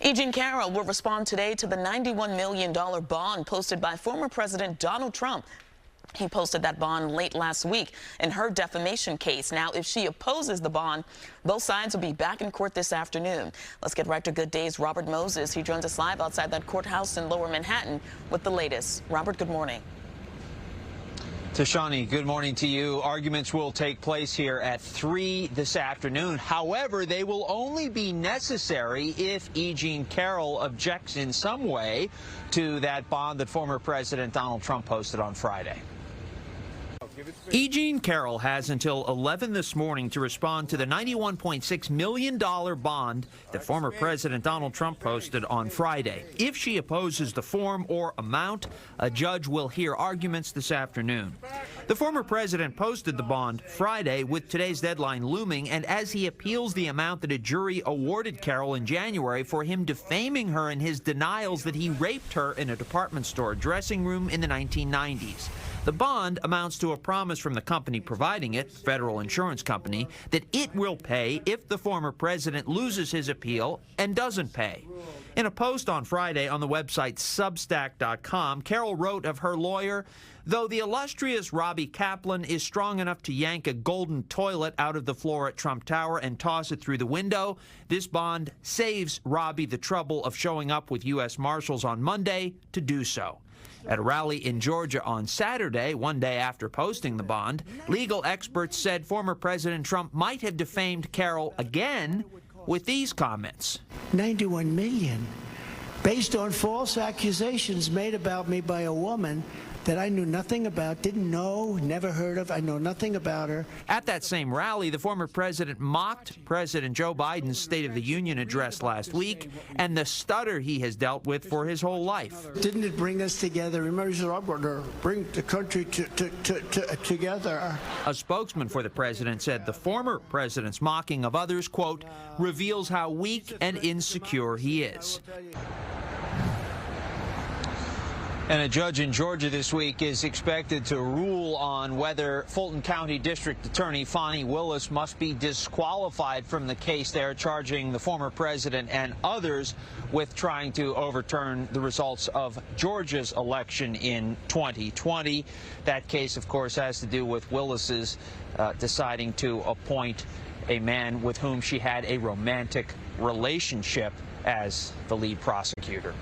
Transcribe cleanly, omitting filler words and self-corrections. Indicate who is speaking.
Speaker 1: Agent Carroll will respond today to the $91 million bond posted by former President Donald Trump. He posted that bond late last week in her defamation case. Now, if she opposes the bond, both sides will be back in court this afternoon. Let's get right to Good Day's Robert Moses. He joins us live outside that courthouse in Lower Manhattan with the latest. Robert, good morning.
Speaker 2: Tashani, good morning to you. Arguments will take place here at 3 this afternoon. However, they will only be necessary if E. Jean Carroll objects in some way to that bond that former President Donald Trump posted on Friday. E. Jean Carroll has until 11 this morning to respond to the $91.6 million bond that former President Donald Trump posted on Friday. If she opposes the form or amount, a judge will hear arguments this afternoon. The former president posted the bond Friday with today's deadline looming, and as he appeals the amount that a jury awarded Carroll in January for him defaming her in his denials that he raped her in a department store dressing room in the 1990s. The bond amounts to a promise from the company providing it, Federal Insurance Company, that it will pay if the former president loses his appeal and doesn't pay. In a post on Friday on the website Substack.com, Carroll wrote of her lawyer, "Though the illustrious Robbie Kaplan is strong enough to yank a golden toilet out of the floor at Trump Tower and toss it through the window, this bond saves Robbie the trouble of showing up with U.S. Marshals on Monday to do so." At a rally in Georgia on Saturday, one day after posting the bond, legal experts said former President Trump might have defamed Carroll again with these comments.
Speaker 3: $91 million, based on false accusations made about me by a woman that I knew nothing about, didn't know, never heard of. I know nothing about her.
Speaker 2: At that same rally, the former president mocked President Joe Biden's State of the Union address last week and the stutter he has dealt with for his whole life.
Speaker 3: Didn't it bring us together? Remember, he said, I'm going to bring the country together.
Speaker 2: A spokesman for the president said the former president's mocking of others, quote, reveals how weak and insecure he is. And a judge in Georgia this week is expected to rule on whether Fulton County District Attorney Fani Willis must be disqualified from the case there, charging the former president and others with trying to overturn the results of Georgia's election in 2020. That case, of course, has to do with Willis's deciding to appoint a man with whom she had a romantic relationship as the lead prosecutor.